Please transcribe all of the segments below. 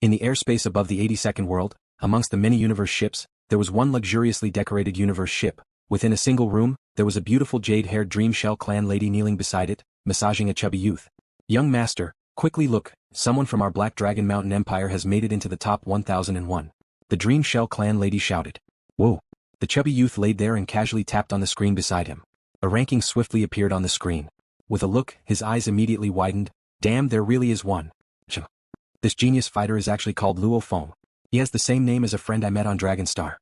In the airspace above the 82nd world, amongst the many universe ships, there was one luxuriously decorated universe ship. Within a single room, there was a beautiful jade-haired Dream Shell clan lady kneeling beside it, massaging a chubby youth. Young master, quickly look, someone from our Black Dragon Mountain Empire has made it into the top 1001. The Dream Shell clan lady shouted. Whoa. The chubby youth laid there and casually tapped on the screen beside him. A ranking swiftly appeared on the screen. With a look, his eyes immediately widened. Damn, there really is one. This genius fighter is actually called Luo Feng. He has the same name as a friend I met on Dragonstar.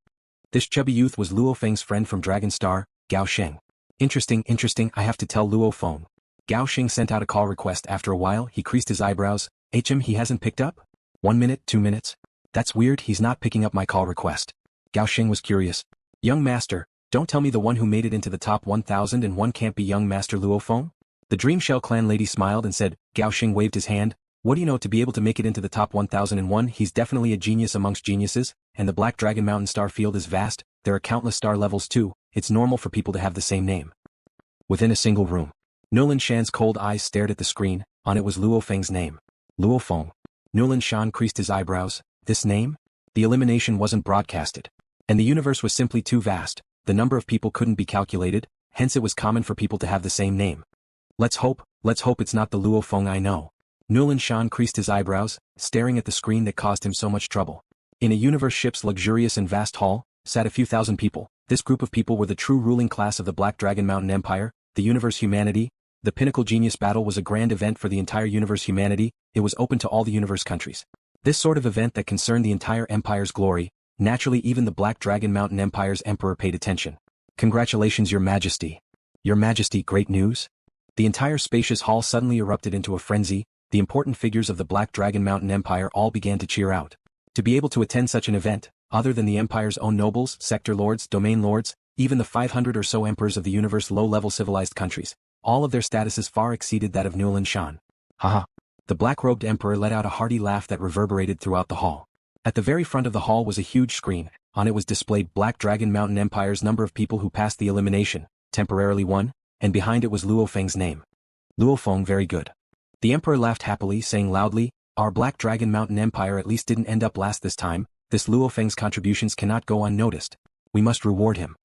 This chubby youth was Luo Feng's friend from Dragonstar, Gao Sheng. Interesting, I have to tell Luo Feng. Gao Sheng sent out a call request. After a while he creased his eyebrows. He hasn't picked up? 1 minute, 2 minutes? That's weird, he's not picking up my call request. Gao Sheng was curious. Young master, don't tell me the one who made it into the top 1001 can't be young master Luo Feng? The Dream Shell clan lady smiled and said. Gao Sheng waved his hand. What do you know, to be able to make it into the top 1001? He's definitely a genius amongst geniuses, and the Black Dragon Mountain star field is vast. There are countless star levels too. It's normal for people to have the same name. Within a single room, Nan Shen's cold eyes stared at the screen. On it was Luo Feng's name. Luo Feng. Nan Shen creased his eyebrows. This name? The elimination wasn't broadcasted. And the universe was simply too vast. The number of people couldn't be calculated, hence it was common for people to have the same name. Let's hope it's not the Luo Feng I know. Nan Shen creased his eyebrows, staring at the screen that caused him so much trouble. In a universe ship's luxurious and vast hall, sat a few thousand people. This group of people were the true ruling class of the Black Dragon Mountain Empire, the universe humanity. The pinnacle genius battle was a grand event for the entire universe humanity. It was open to all the universe countries. This sort of event that concerned the entire empire's glory. Naturally, even the Black Dragon Mountain Empire's emperor paid attention. Congratulations, Your Majesty. Your Majesty, great news? The entire spacious hall suddenly erupted into a frenzy. The important figures of the Black Dragon Mountain Empire all began to cheer out. To be able to attend such an event, other than the empire's own nobles, sector lords, domain lords, even the 500 or so emperors of the universe low-level civilized countries, all of their statuses far exceeded that of Nan Shen. Haha. The black-robed emperor let out a hearty laugh that reverberated throughout the hall. At the very front of the hall was a huge screen. On it was displayed Black Dragon Mountain Empire's number of people who passed the elimination, temporarily won, and behind it was Luo Feng's name. Luo Feng, very good. The emperor laughed happily, saying loudly, our Black Dragon Mountain Empire at least didn't end up last this time. This Luo Feng's contributions cannot go unnoticed. We must reward him.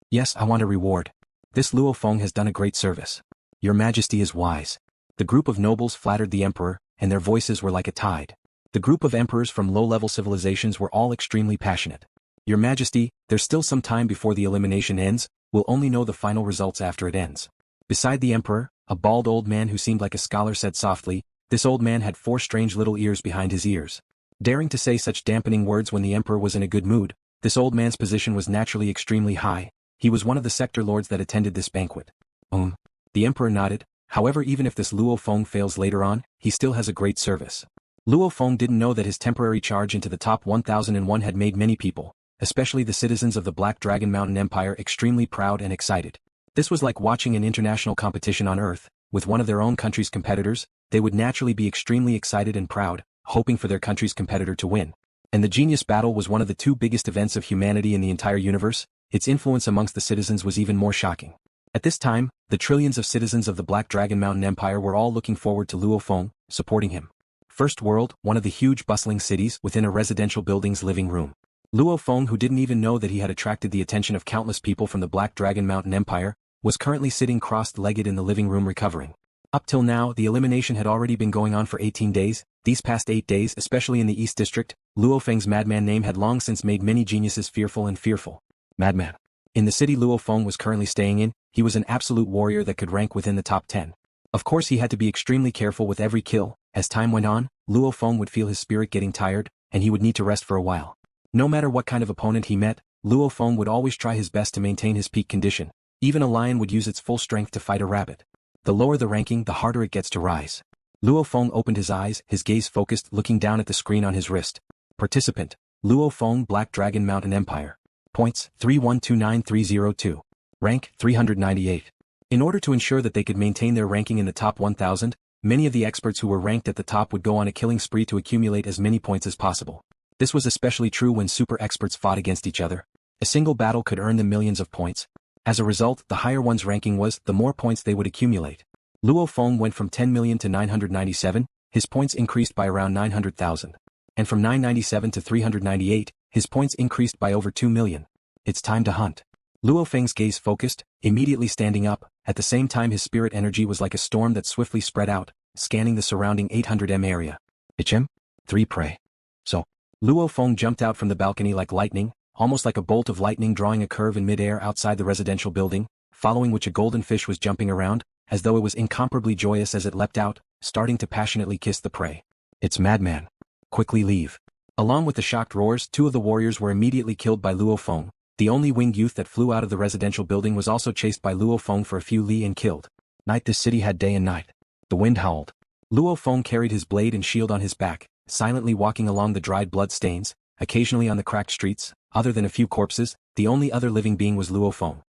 Yes, I want a reward. This Luo Feng has done a great service. Your Majesty is wise. The group of nobles flattered the emperor, and their voices were like a tide. The group of emperors from low-level civilizations were all extremely passionate. Your Majesty, there's still some time before the elimination ends. We'll only know the final results after it ends. Beside the emperor, a bald old man who seemed like a scholar said softly. This old man had 4 strange little ears behind his ears. Daring to say such dampening words when the emperor was in a good mood, this old man's position was naturally extremely high. He was one of the sector lords that attended this banquet. The emperor nodded. However, even if this Luo Feng fails later on, he still has a great service. Luo Feng didn't know that his temporary charge into the top 1001 had made many people, especially the citizens of the Black Dragon Mountain Empire, extremely proud and excited. This was like watching an international competition on Earth, with one of their own country's competitors. They would naturally be extremely excited and proud, hoping for their country's competitor to win. And the genius battle was one of the 2 biggest events of humanity in the entire universe. Its influence amongst the citizens was even more shocking. At this time, the trillions of citizens of the Black Dragon Mountain Empire were all looking forward to Luo Feng, supporting him. First world, one of the huge bustling cities within a residential building's living room. Luo Feng, who didn't even know that he had attracted the attention of countless people from the Black Dragon Mountain Empire, was currently sitting crossed-legged in the living room recovering. Up till now, the elimination had already been going on for 18 days. These past 8 days, especially in the East District, Luo Feng's Madman name had long since made many geniuses fearful and fearful. Madman. In the city Luo Feng was currently staying in, he was an absolute warrior that could rank within the top 10. Of course, he had to be extremely careful with every kill. As time went on, Luo Feng would feel his spirit getting tired, and he would need to rest for a while. No matter what kind of opponent he met, Luo Feng would always try his best to maintain his peak condition. Even a lion would use its full strength to fight a rabbit. The lower the ranking, the harder it gets to rise. Luo Feng opened his eyes, his gaze focused, looking down at the screen on his wrist. Participant: Luo Feng, Black Dragon Mountain Empire. Points: 3129302. Rank: 398. In order to ensure that they could maintain their ranking in the top 1000, many of the experts who were ranked at the top would go on a killing spree to accumulate as many points as possible. This was especially true when super experts fought against each other. A single battle could earn them millions of points. As a result, the higher one's ranking was, the more points they would accumulate. Luo Feng went from 10 million to 997, his points increased by around 900,000. and from 997 to 398, his points increased by over 2 million. It's time to hunt. LuoFeng's gaze focused, immediately standing up, at the same time his spirit energy was like a storm that swiftly spread out, scanning the surrounding 800m area. HM? 3 prey. So. Luo Feng jumped out from the balcony like lightning, almost like a bolt of lightning drawing a curve in midair outside the residential building, following which a golden fish was jumping around, as though it was incomparably joyous as it leapt out, starting to passionately kiss the prey. It's Madman. Quickly leave. Along with the shocked roars, 2 of the warriors were immediately killed by Luo Feng. The only winged youth that flew out of the residential building was also chased by Luo Feng for a few li and killed. Night this city had day and night. The wind howled. Luo Feng carried his blade and shield on his back, silently walking along the dried blood stains, occasionally on the cracked streets. Other than a few corpses, the only other living being was Luo Feng.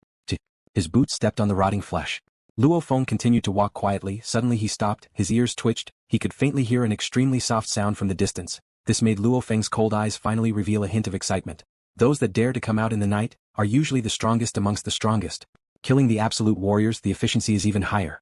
His boots stepped on the rotting flesh. Luo Feng continued to walk quietly. Suddenly he stopped, his ears twitched, he could faintly hear an extremely soft sound from the distance. This made Luo Feng's cold eyes finally reveal a hint of excitement. Those that dare to come out in the night are usually the strongest amongst the strongest. Killing the absolute warriors, the efficiency is even higher.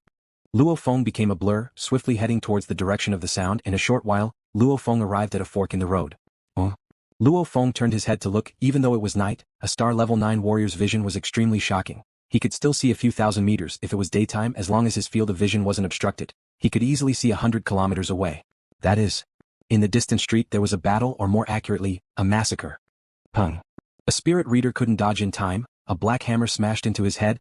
Luo Feng became a blur, swiftly heading towards the direction of the sound. In a short while, Luo Feng arrived at a fork in the road. Luo Feng turned his head to look. Even though it was night, a star level 9 warrior's vision was extremely shocking. He could still see a few thousand meters if it was daytime. As long as his field of vision wasn't obstructed, he could easily see 100 kilometers away. That is, in the distant street there was a battle, or more accurately, a massacre. Pung. A spirit reader couldn't dodge in time. A black hammer smashed into his head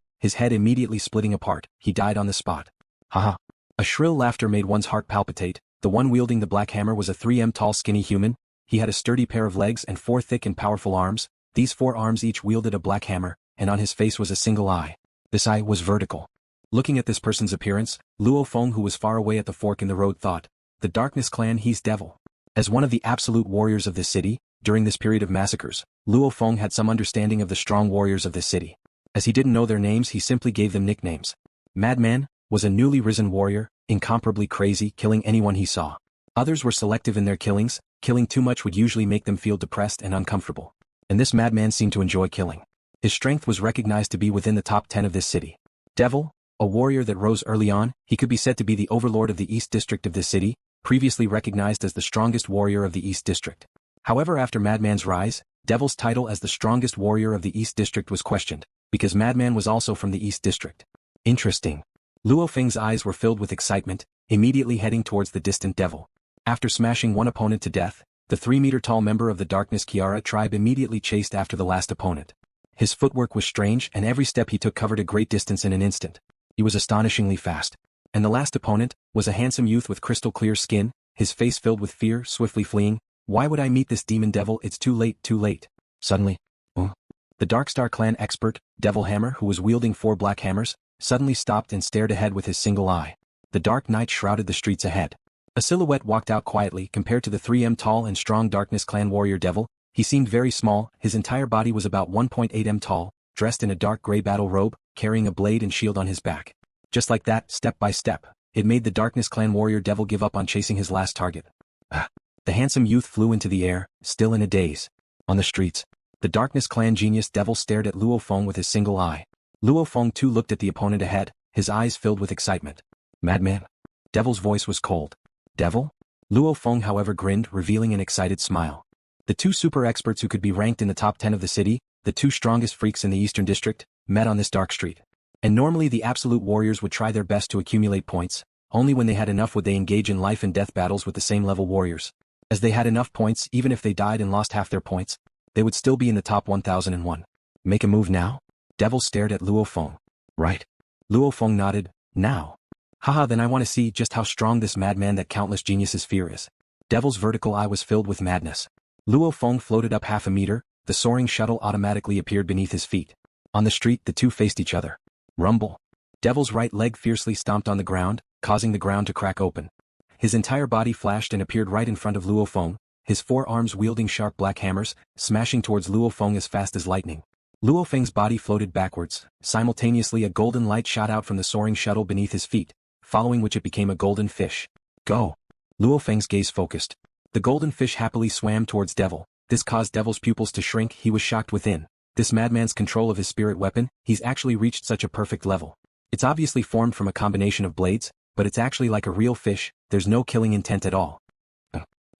immediately splitting apart. He died on the spot. Haha. A shrill laughter made one's heart palpitate. The one wielding the black hammer was a 3m tall skinny human. He had a sturdy pair of legs and 4 thick and powerful arms. These 4 arms each wielded a black hammer, and on his face was a single eye. This eye was vertical. Looking at this person's appearance, Luo Feng, who was far away at the fork in the road, thought, the Darkness clan, he's devil. As one of the absolute warriors of this city, during this period of massacres, Luo Feng had some understanding of the strong warriors of this city. As he didn't know their names, he simply gave them nicknames. Madman was a newly risen warrior, incomparably crazy, killing anyone he saw. Others were selective in their killings. Killing too much would usually make them feel depressed and uncomfortable. And this madman seemed to enjoy killing. His strength was recognized to be within the top 10 of this city. Devil, a warrior that rose early on, he could be said to be the overlord of the East District of this city, previously recognized as the strongest warrior of the East District. However, after Madman's rise, Devil's title as the strongest warrior of the East District was questioned, because Madman was also from the East District. Interesting. Luo Feng's eyes were filled with excitement, immediately heading towards the distant devil. After smashing one opponent to death, the 3-meter-tall member of the Darkness Kiara tribe immediately chased after the last opponent. His footwork was strange, and every step he took covered a great distance in an instant. He was astonishingly fast. And the last opponent was a handsome youth with crystal-clear skin, his face filled with fear, swiftly fleeing. Why would I meet this demon devil? It's too late, too late. Suddenly, the Darkstar clan expert, Devil Hammer, who was wielding 4 black hammers, suddenly stopped and stared ahead with his single eye. The dark night shrouded the streets ahead. A silhouette walked out quietly. Compared to the 3m tall and strong Darkness clan warrior Devil, he seemed very small. His entire body was about 1.8m tall, dressed in a dark gray battle robe, carrying a blade and shield on his back. Just like that, step by step, it made the Darkness clan warrior Devil give up on chasing his last target. The handsome youth flew into the air, still in a daze. On the streets, the Darkness clan genius Devil stared at Luo Feng with his single eye. Luo Feng too looked at the opponent ahead, his eyes filled with excitement. Madman. Devil's voice was cold. Devil? Luo Feng however grinned, revealing an excited smile. The 2 super experts who could be ranked in the top 10 of the city, the 2 strongest freaks in the Eastern District, met on this dark street. And normally the absolute warriors would try their best to accumulate points. Only when they had enough would they engage in life and death battles with the same level warriors. As they had enough points, even if they died and lost half their points, they would still be in the top 1001. Make a move now? Devil stared at Luo Feng. Right. Luo Feng nodded. Now. Haha, then I want to see just how strong this madman that countless geniuses fear is. Devil's vertical eye was filled with madness. Luo Feng floated up half a meter, the soaring shuttle automatically appeared beneath his feet. On the street the 2 faced each other. Rumble. Devil's right leg fiercely stomped on the ground, causing the ground to crack open. His entire body flashed and appeared right in front of Luo Feng, his 4 arms wielding sharp black hammers, smashing towards Luo Feng as fast as lightning. Luo Feng's body floated backwards. Simultaneously a golden light shot out from the soaring shuttle beneath his feet, following which it became a golden fish. Go! Luo Feng's gaze focused. The golden fish happily swam towards Devil. This caused Devil's pupils to shrink. He was shocked within. This madman's control of his spirit weapon, he's actually reached such a perfect level. It's obviously formed from a combination of blades, but it's actually like a real fish, there's no killing intent at all.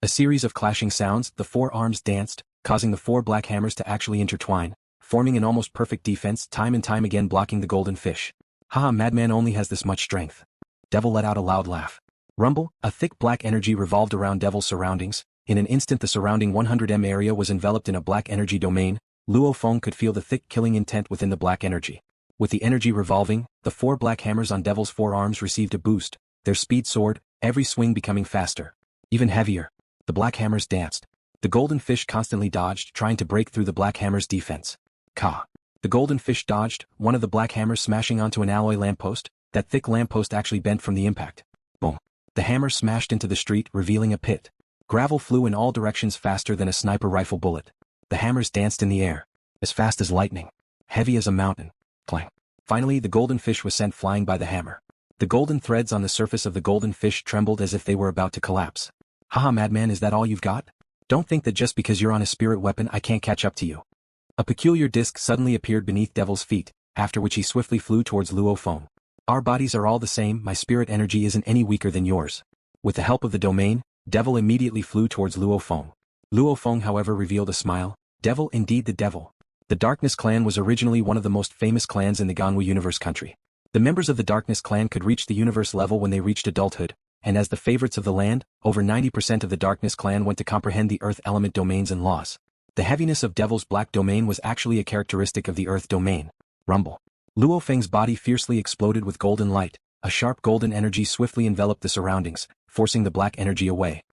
A series of clashing sounds, the four arms danced, causing the four black hammers to actually intertwine, forming an almost perfect defense time and time again blocking the golden fish. Haha, Madman only has this much strength. Devil let out a loud laugh. Rumble, a thick black energy revolved around Devil's surroundings. In an instant the surrounding 100m area was enveloped in a black energy domain. Luo Feng could feel the thick killing intent within the black energy. With the energy revolving, the four black hammers on Devil's forearms received a boost. Their speed soared, every swing becoming faster. Even heavier. The black hammers danced. The golden fish constantly dodged, trying to break through the black hammer's defense. Ka. The golden fish dodged, one of the black hammers smashing onto an alloy lamppost. That thick lamppost actually bent from the impact. Boom. The hammer smashed into the street, revealing a pit. Gravel flew in all directions faster than a sniper rifle bullet. The hammers danced in the air. As fast as lightning. Heavy as a mountain. Clang. Finally the golden fish was sent flying by the hammer. The golden threads on the surface of the golden fish trembled as if they were about to collapse. Haha, Madman, is that all you've got? Don't think that just because you're on a spirit weapon I can't catch up to you. A peculiar disc suddenly appeared beneath Devil's feet, after which he swiftly flew towards Luo Feng. Our bodies are all the same, my spirit energy isn't any weaker than yours. With the help of the domain, Devil immediately flew towards Luo Feng. Luo Feng however revealed a smile. Devil, indeed the devil. The Darkness clan was originally one of the most famous clans in the Ganwu universe country. The members of the Darkness clan could reach the universe level when they reached adulthood, and as the favorites of the land, over 90% of the Darkness clan went to comprehend the Earth element domains and laws. The heaviness of Devil's black domain was actually a characteristic of the Earth domain. Rumble. Luo Feng's body fiercely exploded with golden light. A sharp golden energy swiftly enveloped the surroundings, forcing the black energy away.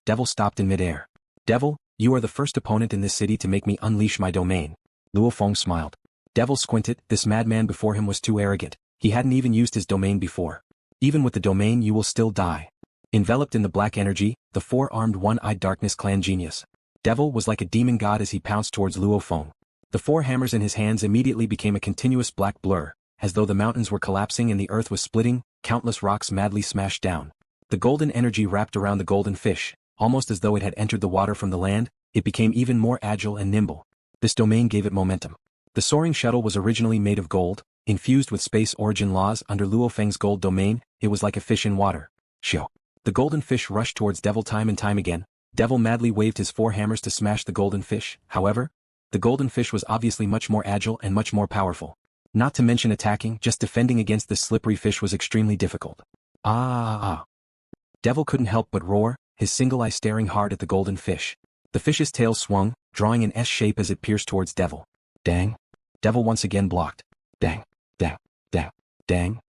Devil stopped in midair. Devil, you are the first opponent in this city to make me unleash my domain. Luo Feng smiled. Devil squinted. This madman before him was too arrogant. He hadn't even used his domain before. Even with the domain you will still die. Enveloped in the black energy, the four-armed one-eyed Darkness clan genius. Devil was like a demon god as he pounced towards Luo Feng. The four hammers in his hands immediately became a continuous black blur, as though the mountains were collapsing and the earth was splitting, countless rocks madly smashed down. The golden energy wrapped around the golden fish, almost as though it had entered the water from the land. It became even more agile and nimble. This domain gave it momentum. The soaring shuttle was originally made of gold, infused with space origin laws under Luo Feng's gold domain. It was like a fish in water. Shio. The golden fish rushed towards Devil time and time again. Devil madly waved his four hammers to smash the golden fish. However, the golden fish was obviously much more agile and much more powerful. Not to mention attacking, just defending against this slippery fish was extremely difficult. Devil couldn't help but roar, his single eye staring hard at the golden fish. The fish's tail swung, drawing an S shape as it pierced towards Devil. Dang. Devil once again blocked. Dang. Dang. Dang. Dang.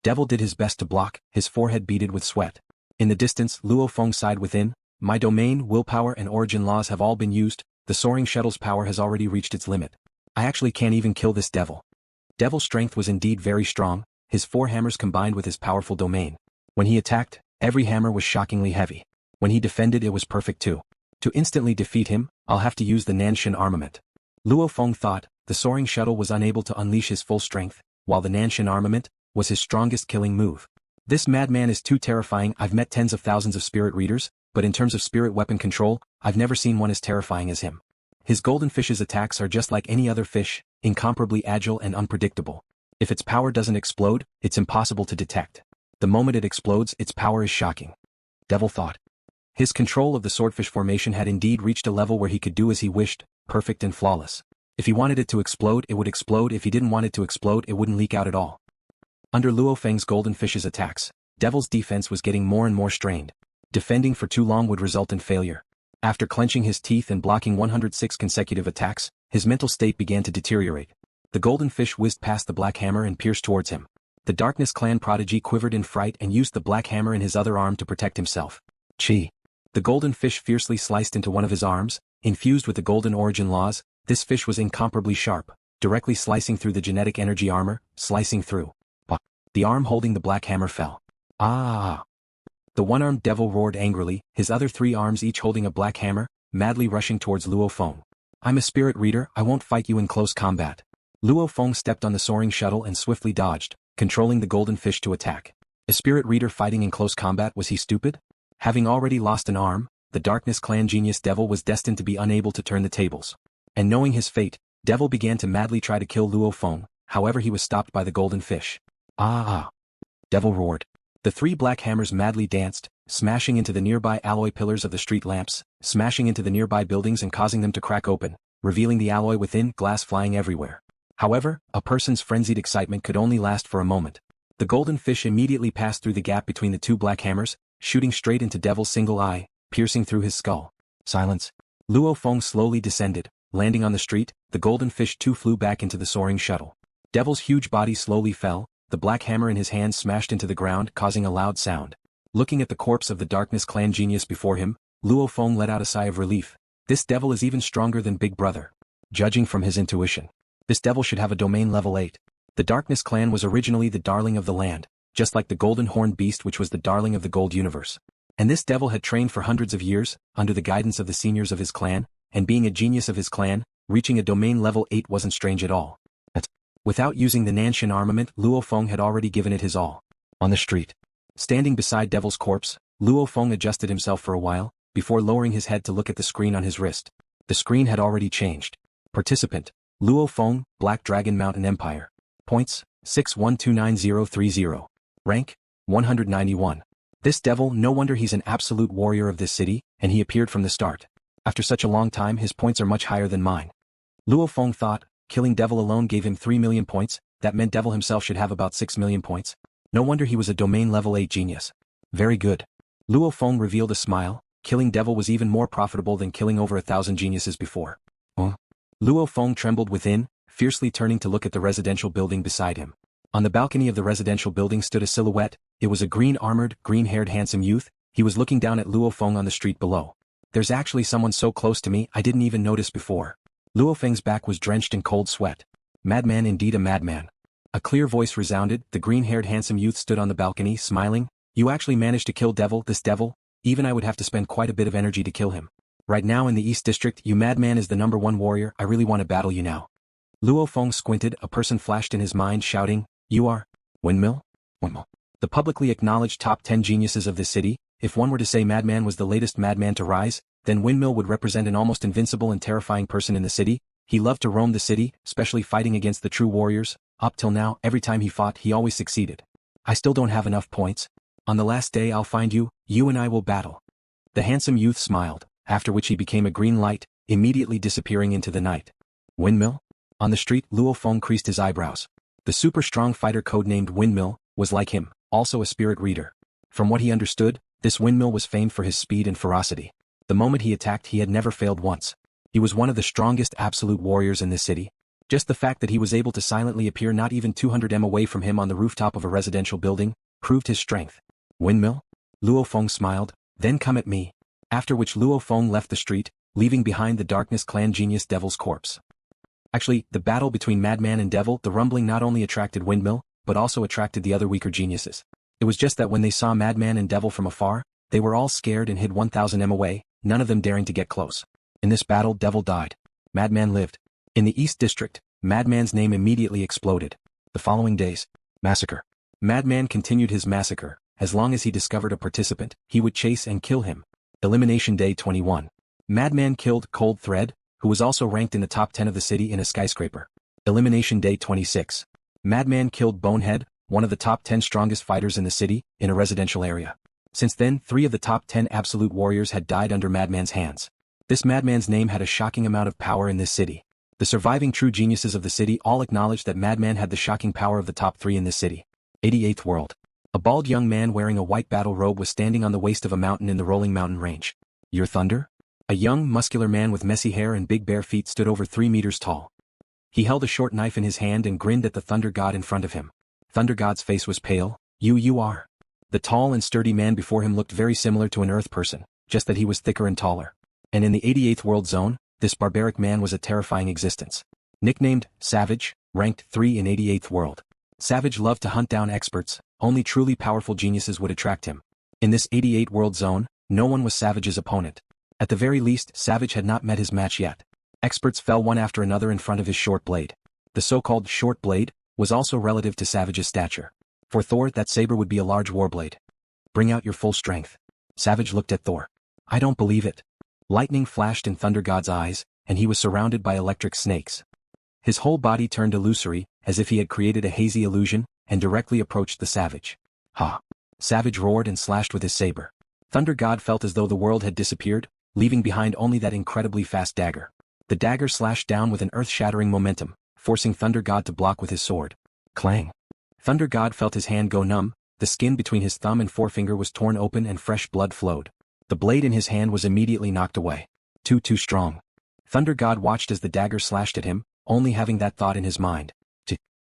Devil did his best to block, his forehead beaded with sweat. In the distance, Luo Feng sighed within. My domain, willpower and origin laws have all been used. The soaring shuttle's power has already reached its limit. I actually can't even kill this devil. Devil's strength was indeed very strong, his four hammers combined with his powerful domain. When he attacked, every hammer was shockingly heavy. When he defended it was perfect too. To instantly defeat him, I'll have to use the Nan Shen Armament. Luo Feng thought. The soaring shuttle was unable to unleash his full strength, while the Nan Shen Armament was his strongest killing move. This madman is too terrifying. I've met tens of thousands of spirit readers, but in terms of spirit weapon control, I've never seen one as terrifying as him. His golden fish's attacks are just like any other fish, incomparably agile and unpredictable. If its power doesn't explode, it's impossible to detect. The moment it explodes, its power is shocking. Devil thought. His control of the swordfish formation had indeed reached a level where he could do as he wished, perfect and flawless. If he wanted it to explode, it would explode. If he didn't want it to explode, it wouldn't leak out at all. Under Luo Feng's golden fish's attacks, Devil's defense was getting more and more strained. Defending for too long would result in failure. After clenching his teeth and blocking 106 consecutive attacks, his mental state began to deteriorate. The golden fish whizzed past the black hammer and pierced towards him. The Darkness clan prodigy quivered in fright and used the black hammer in his other arm to protect himself. Chi. The golden fish fiercely sliced into one of his arms, infused with the golden origin laws. This fish was incomparably sharp, directly slicing through the genetic energy armor, slicing through. The arm holding the black hammer fell. The one-armed devil roared angrily, his other three arms each holding a black hammer, madly rushing towards Luo Feng. I'm a spirit reader, I won't fight you in close combat. Luo Feng stepped on the soaring shuttle and swiftly dodged, controlling the golden fish to attack. A spirit reader fighting in close combat, was he stupid? Having already lost an arm, the Darkness clan genius Devil was destined to be unable to turn the tables. And knowing his fate, Devil began to madly try to kill Luo Feng, however he was stopped by the golden fish. Devil roared. The three black hammers madly danced, smashing into the nearby alloy pillars of the street lamps, smashing into the nearby buildings and causing them to crack open, revealing the alloy within, glass flying everywhere. However, a person's frenzied excitement could only last for a moment. The golden fish immediately passed through the gap between the two black hammers, shooting straight into Devil's single eye, piercing through his skull. Silence. Luo Feng slowly descended, landing on the street. The golden fish too flew back into the soaring shuttle. Devil's huge body slowly fell, the black hammer in his hand smashed into the ground, causing a loud sound. Looking at the corpse of the Darkness Clan genius before him, Luo Feng let out a sigh of relief. This devil is even stronger than Big Brother. Judging from his intuition, this devil should have a domain level 8. The Darkness Clan was originally the darling of the land, just like the Golden Horned Beast, which was the darling of the Gold Universe. And this devil had trained for hundreds of years, under the guidance of the seniors of his clan, and being a genius of his clan, reaching a domain level 8 wasn't strange at all. Without using the Nan Shen Armament, Luo Feng had already given it his all. On the street, standing beside Devil's corpse, Luo Feng adjusted himself for a while, before lowering his head to look at the screen on his wrist. The screen had already changed. Participant: Luo Feng, Black Dragon Mountain Empire. Points: 61293030. Rank: 191. This devil, no wonder he's an absolute warrior of this city, and he appeared from the start. After such a long time, his points are much higher than mine. Luo Feng thought. Killing Devil alone gave him 3 million points, that meant Devil himself should have about 6 million points. No wonder he was a domain level 8 genius. Very good. Luo Feng revealed a smile. Killing Devil was even more profitable than killing over 1,000 geniuses before. Luo Feng trembled within, fiercely turning to look at the residential building beside him. On the balcony of the residential building stood a silhouette. It was a green-armored, green-haired handsome youth. He was looking down at Luo Feng on the street below. There's actually someone so close to me I didn't even notice before. LuoFeng's back was drenched in cold sweat. Madman, indeed a madman. A clear voice resounded. The green-haired handsome youth stood on the balcony, smiling. You actually managed to kill Devil, this devil? Even I would have to spend quite a bit of energy to kill him. Right now in the East District, you madman is the #1 warrior. I really want to battle you now. Luo Feng squinted. A person flashed in his mind, shouting, You are? Windmill? Windmill. The publicly acknowledged top 10 geniuses of this city. If one were to say Madman was the latest madman to rise, then Windmill would represent an almost invincible and terrifying person in the city. He loved to roam the city, especially fighting against the true warriors. Up till now, every time he fought, he always succeeded. I still don't have enough points. On the last day I'll find you, you and I will battle. The handsome youth smiled, after which he became a green light, immediately disappearing into the night. Windmill? On the street, Luo Feng creased his eyebrows. The super strong fighter codenamed Windmill was like him, also a spirit reader. From what he understood, this Windmill was famed for his speed and ferocity. The moment he attacked, he had never failed once. He was one of the strongest absolute warriors in this city. Just the fact that he was able to silently appear not even 200 m away from him on the rooftop of a residential building, proved his strength. Windmill? Luo Feng smiled, then come at me. After which Luo Feng left the street, leaving behind the Darkness Clan genius Devil's corpse. Actually, the battle between Madman and Devil, the rumbling not only attracted Windmill, but also attracted the other weaker geniuses. It was just that when they saw Madman and Devil from afar, they were all scared and hid 1000 m away, none of them daring to get close. In this battle, Devil died. Madman lived. In the East District, Madman's name immediately exploded. The following days, massacre. Madman continued his massacre. As long as he discovered a participant, he would chase and kill him. Elimination Day 21. Madman killed Cold Thread, who was also ranked in the top 10 of the city in a skyscraper. Elimination Day 26. Madman killed Bonehead, one of the top 10 strongest fighters in the city, in a residential area. Since then, 3 of the top 10 absolute warriors had died under Madman's hands. This Madman's name had a shocking amount of power in this city. The surviving true geniuses of the city all acknowledged that Madman had the shocking power of the top 3 in this city. 88th World. A bald young man wearing a white battle robe was standing on the waist of a mountain in the rolling mountain range. Your thunder? A young, muscular man with messy hair and big bare feet stood over 3 meters tall. He held a short knife in his hand and grinned at the Thunder God in front of him. Thunder God's face was pale. You are. The tall and sturdy man before him looked very similar to an Earth person, just that he was thicker and taller. And in the 88th World Zone, this barbaric man was a terrifying existence. Nicknamed Savage, ranked 3 in 88th World. Savage loved to hunt down experts, only truly powerful geniuses would attract him. In this 88 World Zone, no one was Savage's opponent. At the very least, Savage had not met his match yet. Experts fell one after another in front of his short blade. The so-called short blade was also relative to Savage's stature. For Thor, that saber would be a large warblade. Bring out your full strength. Savage looked at Thor. I don't believe it. Lightning flashed in Thunder God's eyes, and he was surrounded by electric snakes. His whole body turned illusory, as if he had created a hazy illusion, and directly approached the Savage. Ha! Savage roared and slashed with his saber. Thunder God felt as though the world had disappeared, leaving behind only that incredibly fast dagger. The dagger slashed down with an earth-shattering momentum, forcing Thunder God to block with his sword. Clang. Thunder God felt his hand go numb, the skin between his thumb and forefinger was torn open and fresh blood flowed. The blade in his hand was immediately knocked away. Too strong. Thunder God watched as the dagger slashed at him, only having that thought in his mind.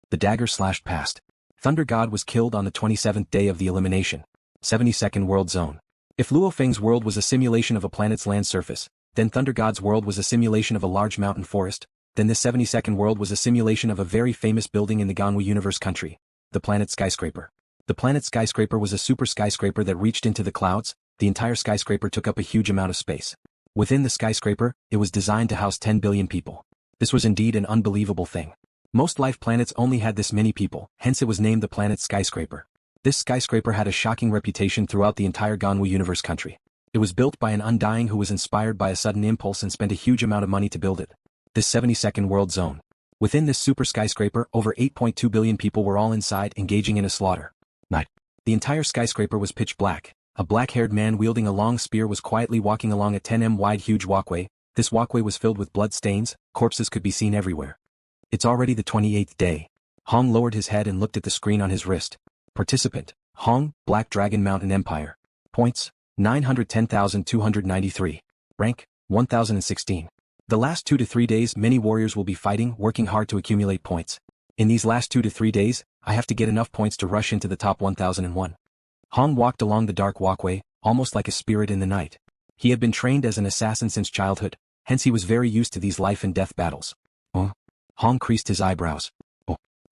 The dagger slashed past. Thunder God was killed on the 27th day of the elimination. 72nd World Zone. If LuoFeng's world was a simulation of a planet's land surface, then Thunder God's world was a simulation of a large mountain forest, then this 72nd world was a simulation of a very famous building in the Ganwu universe country, the planet skyscraper. The planet skyscraper was a super skyscraper that reached into the clouds. The entire skyscraper took up a huge amount of space. Within the skyscraper, it was designed to house 10 billion people. This was indeed an unbelievable thing. Most life planets only had this many people, hence it was named the planet skyscraper. This skyscraper had a shocking reputation throughout the entire Ganwu universe country. It was built by an undying who was inspired by a sudden impulse and spent a huge amount of money to build it. This 72nd World Zone. Within this super skyscraper, over 8.2 billion people were all inside engaging in a slaughter. Night. The entire skyscraper was pitch black. A black-haired man wielding a long spear was quietly walking along a 10 wide huge walkway. This walkway was filled with blood stains, corpses could be seen everywhere. It's already the 28th day. Hong lowered his head and looked at the screen on his wrist. Participant, Hong, Black Dragon Mountain Empire. Points, 910,293. Rank, 1016. The last 2 to 3 days many warriors will be fighting, working hard to accumulate points. In these last 2 to 3 days, I have to get enough points to rush into the top 1001. Hong walked along the dark walkway, almost like a spirit in the night. He had been trained as an assassin since childhood, hence he was very used to these life and death battles. Hong creased his eyebrows.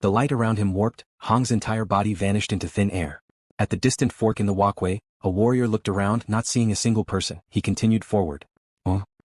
The light around him warped, Hong's entire body vanished into thin air. At the distant fork in the walkway, a warrior looked around, not seeing a single person. He continued forward.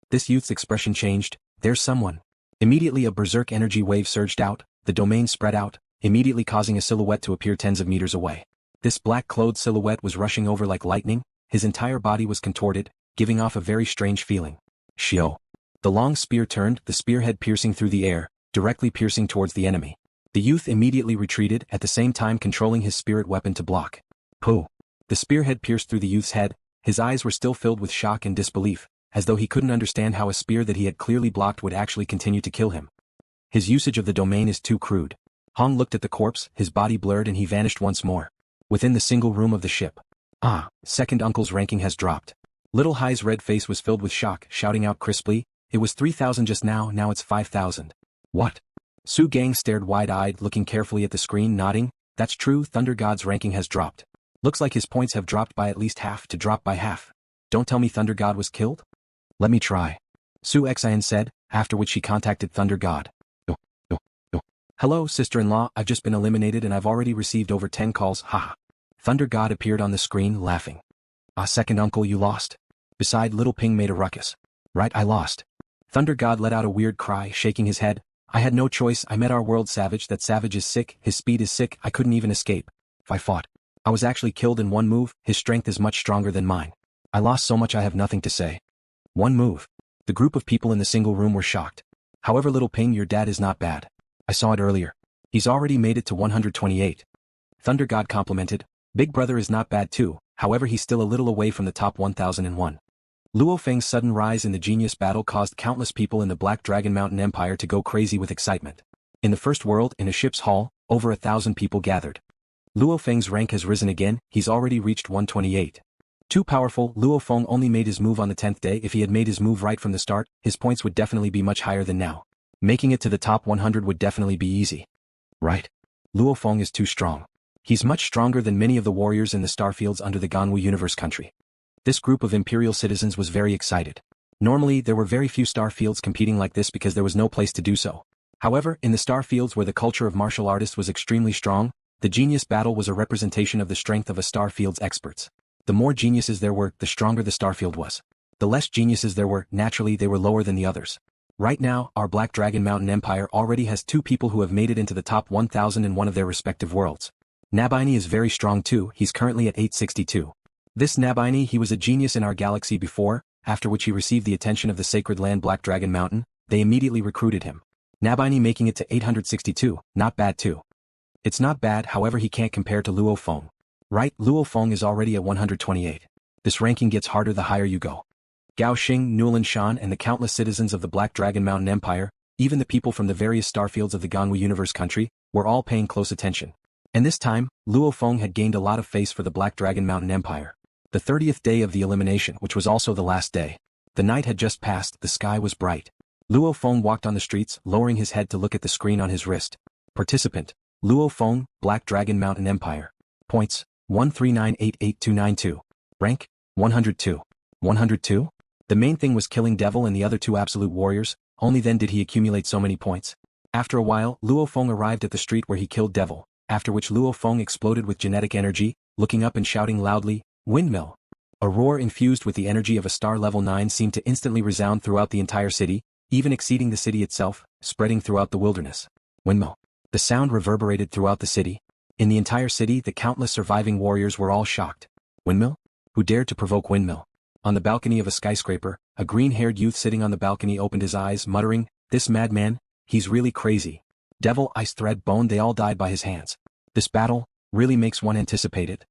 This youth's expression changed. There's someone. Immediately a berserk energy wave surged out, the domain spread out, immediately causing a silhouette to appear tens of meters away. This black-clothed silhouette was rushing over like lightning, his entire body was contorted, giving off a very strange feeling. Shio. The long spear turned, the spearhead piercing through the air, directly piercing towards the enemy. The youth immediately retreated, at the same time controlling his spirit weapon to block. Pooh. The spearhead pierced through the youth's head, his eyes were still filled with shock and disbelief, as though he couldn't understand how a spear that he had clearly blocked would actually continue to kill him. His usage of the domain is too crude. Hong looked at the corpse, his body blurred and he vanished once more. Within the single room of the ship. Second uncle's ranking has dropped. Little Hai's red face was filled with shock, shouting out crisply, it was 3,000 just now, now it's 5,000. What? Su Gang stared wide-eyed, looking carefully at the screen, nodding, that's true, Thunder God's ranking has dropped. Looks like his points have dropped by at least half, to drop by half. Don't tell me Thunder God was killed? Let me try. Su Xian said, after which she contacted Thunder God. Hello, sister-in-law, I've just been eliminated and I've already received over 10 calls, haha. Thunder God appeared on the screen, laughing. Second uncle, you lost? Beside Little Ping made a ruckus. Right, I lost. Thunder God let out a weird cry, shaking his head. I had no choice, I met our world savage, that savage is sick, his speed is sick, I couldn't even escape. If I fought. I was actually killed in one move, his strength is much stronger than mine. I lost so much I have nothing to say. One move. The group of people in the single room were shocked. However, Little Ping, your dad is not bad. I saw it earlier. He's already made it to 128. Thunder God complimented. Big brother is not bad too, however he's still a little away from the top 1001. LuoFeng's sudden rise in the genius battle caused countless people in the Black Dragon Mountain Empire to go crazy with excitement. In the first world, in a ship's hall, over 1,000 people gathered. LuoFeng's rank has risen again, he's already reached 128. Too powerful, Luo Feng only made his move on the 10th day. If he had made his move right from the start, his points would definitely be much higher than now. Making it to the top 100 would definitely be easy. Right? Luo Feng is too strong. He's much stronger than many of the warriors in the starfields under the Ganwu universe country. This group of imperial citizens was very excited. Normally, there were very few starfields competing like this because there was no place to do so. However, in the starfields where the culture of martial artists was extremely strong, the genius battle was a representation of the strength of a starfield's experts. The more geniuses there were, the stronger the starfield was. The less geniuses there were, naturally they were lower than the others. Right now, our Black Dragon Mountain Empire already has 2 people who have made it into the top 1,000 in one of their respective worlds. Nabini is very strong too, he's currently at 862. This Nabini, he was a genius in our galaxy before, after which he received the attention of the sacred land Black Dragon Mountain, they immediately recruited him. Nabini making it to 862, not bad too. It's not bad, however he can't compare to Luo Feng. Right, Luo Feng is already at 128. This ranking gets harder the higher you go. Gao Xing, Nulan Shan and the countless citizens of the Black Dragon Mountain Empire, even the people from the various starfields of the Ganwu Universe country, were all paying close attention. And this time, Luo Feng had gained a lot of face for the Black Dragon Mountain Empire. The 30th day of the elimination, which was also the last day. The night had just passed, the sky was bright. Luo Feng walked on the streets, lowering his head to look at the screen on his wrist. Participant: Luo Feng, Black Dragon Mountain Empire. Points: 139,88292. Rank: 102. 102? The main thing was killing Devil and the other two absolute warriors, only then did he accumulate so many points. After a while, Luo Feng arrived at the street where he killed Devil, after which Luo Feng exploded with genetic energy, looking up and shouting loudly, "Windmill!" A roar infused with the energy of a star level 9 seemed to instantly resound throughout the entire city, even exceeding the city itself, spreading throughout the wilderness. Windmill. The sound reverberated throughout the city. In the entire city, the countless surviving warriors were all shocked. Windmill? Who dared to provoke Windmill? On the balcony of a skyscraper, a green-haired youth sitting on the balcony opened his eyes, muttering, "This madman, he's really crazy." Devil, Ice Thread, Bone, they all died by his hands. This battle really makes one anticipate it.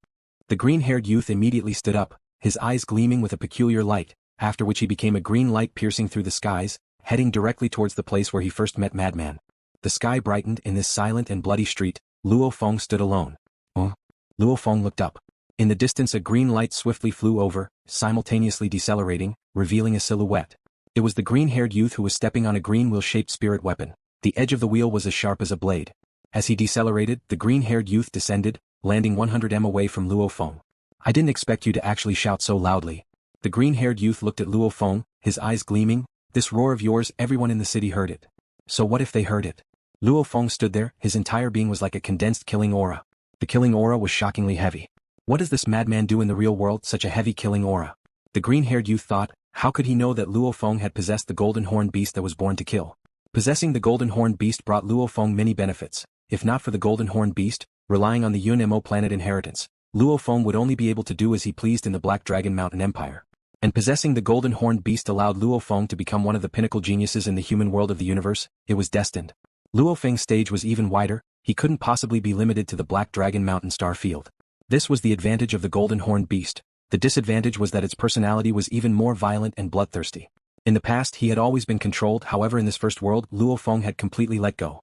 The green-haired youth immediately stood up, his eyes gleaming with a peculiar light, after which he became a green light piercing through the skies, heading directly towards the place where he first met Madman. The sky brightened in this silent and bloody street. Luo Feng stood alone. Luo Feng looked up. In the distance a green light swiftly flew over, simultaneously decelerating, revealing a silhouette. It was the green-haired youth who was stepping on a green wheel-shaped spirit weapon. The edge of the wheel was as sharp as a blade. As he decelerated, the green-haired youth descended, landing 100 m away from Luo Feng. "I didn't expect you to actually shout so loudly." The green-haired youth looked at Luo Feng, his eyes gleaming. "This roar of yours, everyone in the city heard it." "So what if they heard it?" Luo Feng stood there, his entire being was like a condensed killing aura. The killing aura was shockingly heavy. What does this madman do in the real world, such a heavy killing aura? The green-haired youth thought, how could he know that Luo Feng had possessed the golden horned beast that was born to kill? Possessing the golden horned beast brought Luo Feng many benefits. If not for the golden horned beast, relying on the Yun-Mo planet inheritance, Luo Feng would only be able to do as he pleased in the Black Dragon Mountain Empire. And possessing the golden horned beast allowed Luo Feng to become one of the pinnacle geniuses in the human world of the universe. It was destined. LuoFeng's stage was even wider, he couldn't possibly be limited to the Black Dragon Mountain star field. This was the advantage of the golden horned beast. The disadvantage was that its personality was even more violent and bloodthirsty. In the past he had always been controlled, however in this first world Luo Feng had completely let go.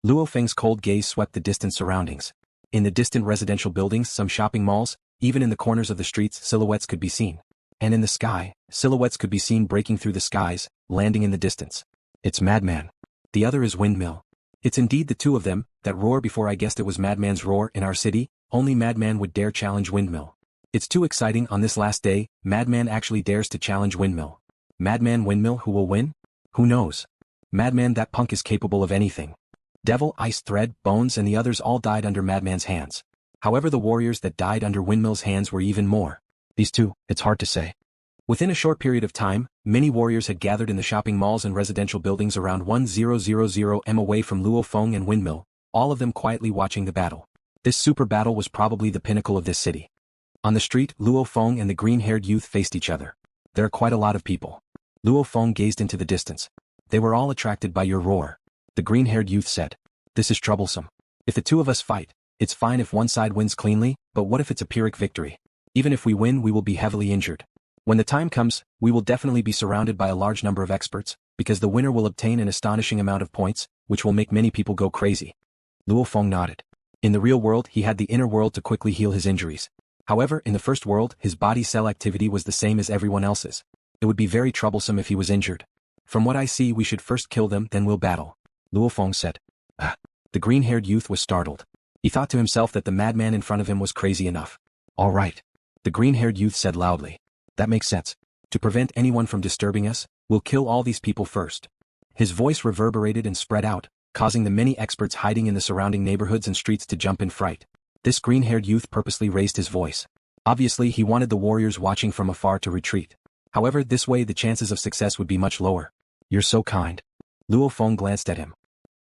Luo Feng's cold gaze swept the distant surroundings. In the distant residential buildings, some shopping malls, even in the corners of the streets silhouettes could be seen. And in the sky, silhouettes could be seen breaking through the skies, landing in the distance. It's Madman. The other is Windmill. It's indeed the two of them, that roar before I guessed it was Madman's roar in our city, only Madman would dare challenge Windmill. It's too exciting on this last day, Madman actually dares to challenge Windmill. Madman Windmill, who will win? Who knows? Madman, that punk is capable of anything. Devil, Ice Thread, Bones and the others all died under Madman's hands. However the warriors that died under Windmill's hands were even more. These two, it's hard to say. Within a short period of time, many warriors had gathered in the shopping malls and residential buildings around 1000 m away from Luo Feng and Windmill, all of them quietly watching the battle. This super battle was probably the pinnacle of this city. On the street, Luo Feng and the green-haired youth faced each other. There are quite a lot of people. Luo Feng gazed into the distance. They were all attracted by your roar. The green-haired youth said, "This is troublesome. If the two of us fight, it's fine if one side wins cleanly, but what if it's a pyrrhic victory? Even if we win, we will be heavily injured. When the time comes, we will definitely be surrounded by a large number of experts, because the winner will obtain an astonishing amount of points, which will make many people go crazy." Luo Feng nodded. In the real world he had the inner world to quickly heal his injuries. However, in the first world his body cell activity was the same as everyone else's. It would be very troublesome if he was injured. "From what I see we should first kill them, then we'll battle," Luo Feng said. The green-haired youth was startled. He thought to himself that the madman in front of him was crazy enough. "All right," the green-haired youth said loudly. "That makes sense. To prevent anyone from disturbing us, we'll kill all these people first." His voice reverberated and spread out, causing the many experts hiding in the surrounding neighborhoods and streets to jump in fright. This green-haired youth purposely raised his voice. Obviously he wanted the warriors watching from afar to retreat. However, this way the chances of success would be much lower. "You're so kind." Luo Feng glanced at him.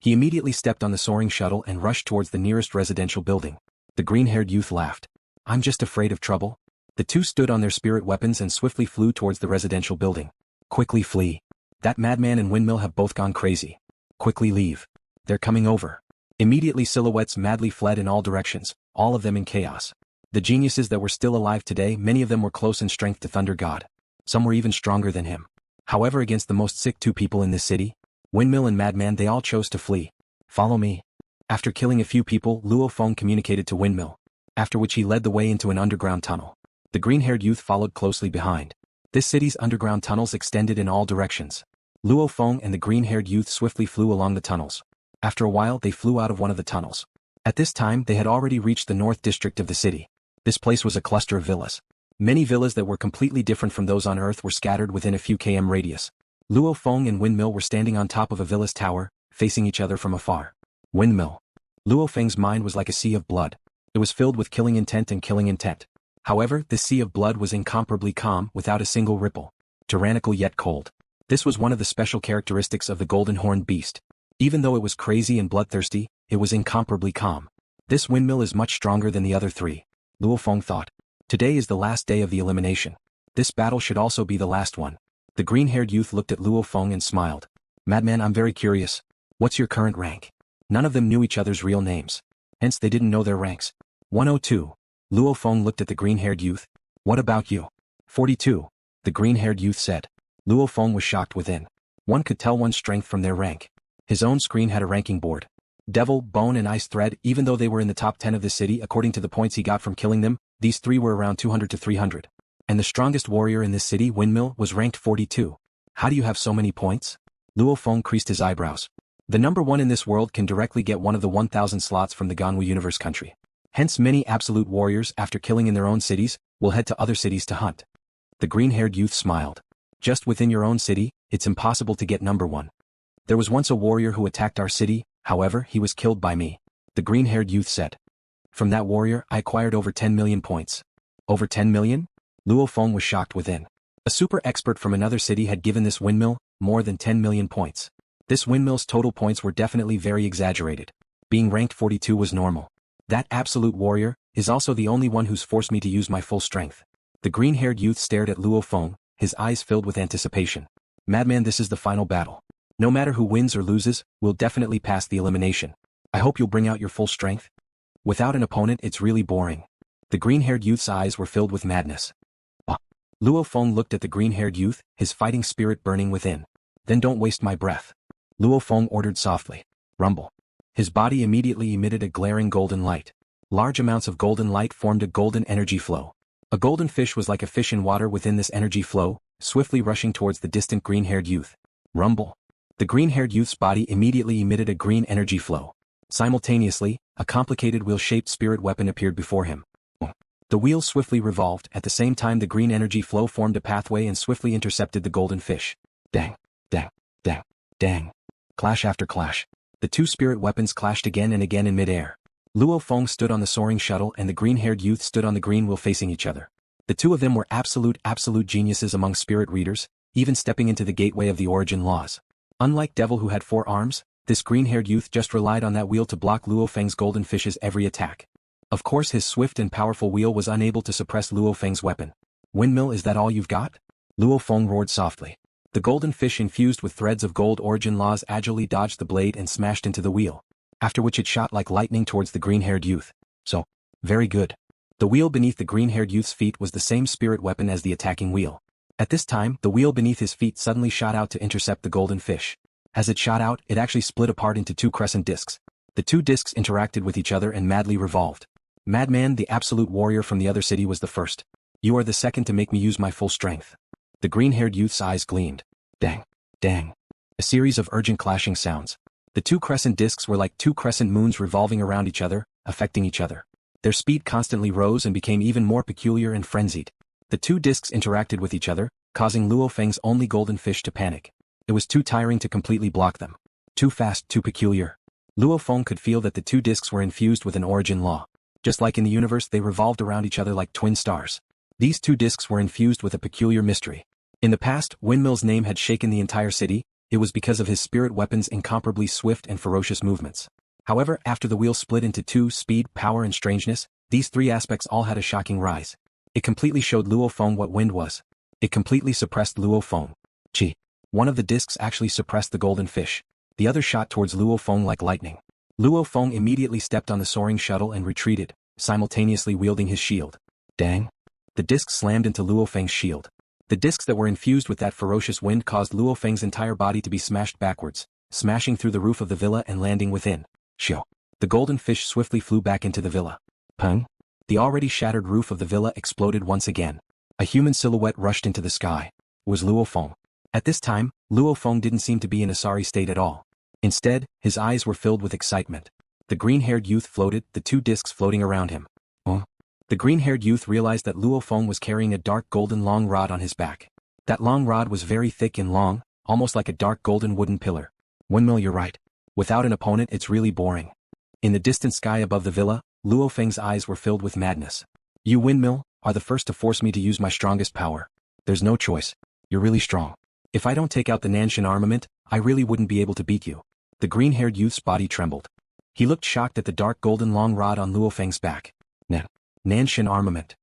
He immediately stepped on the soaring shuttle and rushed towards the nearest residential building. The green-haired youth laughed. "I'm just afraid of trouble." The two stood on their spirit weapons and swiftly flew towards the residential building. "Quickly flee. That madman and Windmill have both gone crazy. Quickly leave. They're coming over." Immediately silhouettes madly fled in all directions, all of them in chaos. The geniuses that were still alive today, many of them were close in strength to Thunder God. Some were even stronger than him. However, against the most sick two people in this city, Windmill and Madman, they all chose to flee. Follow me. After killing a few people, Luo Feng communicated to Windmill, after which he led the way into an underground tunnel. The green-haired youth followed closely behind. This city's underground tunnels extended in all directions. Luo Feng and the green-haired youth swiftly flew along the tunnels. After a while, they flew out of one of the tunnels. At this time, they had already reached the north district of the city. This place was a cluster of villas. Many villas that were completely different from those on Earth were scattered within a few km radius. Luo Feng and Windmill were standing on top of a villa's tower, facing each other from afar. Windmill. Luo Feng's mind was like a sea of blood. It was filled with killing intent and killing intent. However, this sea of blood was incomparably calm, without a single ripple. Tyrannical yet cold. This was one of the special characteristics of the golden-horned beast. Even though it was crazy and bloodthirsty, it was incomparably calm. This Windmill is much stronger than the other three, Luo Feng thought. Today is the last day of the elimination. This battle should also be the last one. The green-haired youth looked at Luo Feng and smiled. Madman, I'm very curious. What's your current rank? None of them knew each other's real names. Hence they didn't know their ranks. 102. Luo Feng looked at the green-haired youth. What about you? 42. The green-haired youth said. Luo Feng was shocked within. One could tell one's strength from their rank. His own screen had a ranking board. Devil, Bone and Ice Thread, even though they were in the top 10 of the city according to the points he got from killing them, these three were around 200 to 300. And the strongest warrior in this city, Windmill, was ranked 42. How do you have so many points? Luo Feng creased his eyebrows. The number one in this world can directly get one of the 1,000 slots from the Ganwu Universe country. Hence many absolute warriors, after killing in their own cities, will head to other cities to hunt. The green-haired youth smiled. Just within your own city, it's impossible to get number one. There was once a warrior who attacked our city, however, he was killed by me. The green-haired youth said. From that warrior, I acquired over 10 million points. Over 10 million? Luo Feng was shocked within. A super expert from another city had given this Windmill more than 10 million points. This Windmill's total points were definitely very exaggerated. Being ranked 42 was normal. That absolute warrior is also the only one who's forced me to use my full strength. The green-haired youth stared at Luo Feng, his eyes filled with anticipation. Madman, this is the final battle. No matter who wins or loses, we'll definitely pass the elimination. I hope you'll bring out your full strength. Without an opponent, it's really boring. The green-haired youth's eyes were filled with madness. Luo Feng looked at the green-haired youth, his fighting spirit burning within. Then don't waste my breath. Luo Feng ordered softly. Rumble. His body immediately emitted a glaring golden light. Large amounts of golden light formed a golden energy flow. A golden fish was like a fish in water within this energy flow, swiftly rushing towards the distant green-haired youth. Rumble. The green-haired youth's body immediately emitted a green energy flow. Simultaneously, a complicated wheel-shaped spirit weapon appeared before him. The wheel swiftly revolved. At the same time, the green energy flow formed a pathway and swiftly intercepted the golden fish. Dang, dang, dang, dang. Clash after clash. The two spirit weapons clashed again and again in midair. Luo Feng stood on the soaring shuttle and the green-haired youth stood on the green wheel facing each other. The two of them were absolute geniuses among spirit readers, even stepping into the gateway of the origin laws. Unlike Devil who had 4 arms, this green-haired youth just relied on that wheel to block Luo Feng's golden fish's every attack. Of course, his swift and powerful wheel was unable to suppress Luo Feng's weapon. Windmill, is that all you've got? Luo Feng roared softly. The golden fish infused with threads of gold origin laws agilely dodged the blade and smashed into the wheel, after which it shot like lightning towards the green-haired youth. So, very good. The wheel beneath the green-haired youth's feet was the same spirit weapon as the attacking wheel. At this time, the wheel beneath his feet suddenly shot out to intercept the golden fish. As it shot out, it actually split apart into 2 crescent discs. The 2 discs interacted with each other and madly revolved. Madman, the absolute warrior from the other city, was the first. You are the second to make me use my full strength. The green-haired youth's eyes gleamed. Dang, dang. A series of urgent clashing sounds. The 2 crescent discs were like 2 crescent moons revolving around each other, affecting each other. Their speed constantly rose and became even more peculiar and frenzied. The 2 discs interacted with each other, causing Luo Feng's only golden fish to panic. It was too tiring to completely block them. Too fast, too peculiar. Luo Feng could feel that the 2 discs were infused with an origin law. Just like in the universe, they revolved around each other like twin stars. These 2 discs were infused with a peculiar mystery. In the past, Windmill's name had shaken the entire city. It was because of his spirit weapon's incomparably swift and ferocious movements. However, after the wheel split into 2, speed, power and strangeness, these 3 aspects all had a shocking rise. It completely showed Luo Feng what wind was. It completely suppressed Luo Feng. Chi. One of the discs actually suppressed the golden fish. The other shot towards Luo Feng like lightning. Luo Feng immediately stepped on the soaring shuttle and retreated, simultaneously wielding his shield. Dang! The disc slammed into Luo Feng's shield. The discs that were infused with that ferocious wind caused Luo Feng's entire body to be smashed backwards, smashing through the roof of the villa and landing within. Shio! The golden fish swiftly flew back into the villa. Peng! The already shattered roof of the villa exploded once again. A human silhouette rushed into the sky. It was Luo Feng. At this time, Luo Feng didn't seem to be in a sorry state at all. Instead, his eyes were filled with excitement. The green-haired youth floated, the two discs floating around him. The green-haired youth realized that Luo Feng was carrying a dark golden long rod on his back. That long rod was very thick and long, almost like a dark golden wooden pillar. Windmill, you're right. Without an opponent, it's really boring. In the distant sky above the villa, Luo Feng's eyes were filled with madness. You, Windmill, are the first to force me to use my strongest power. There's no choice. You're really strong. If I don't take out the Nan Shen Armament, I really wouldn't be able to beat you. The green-haired youth's body trembled. He looked shocked at the dark golden long rod on Luo Feng's back. Nan Shen Armament.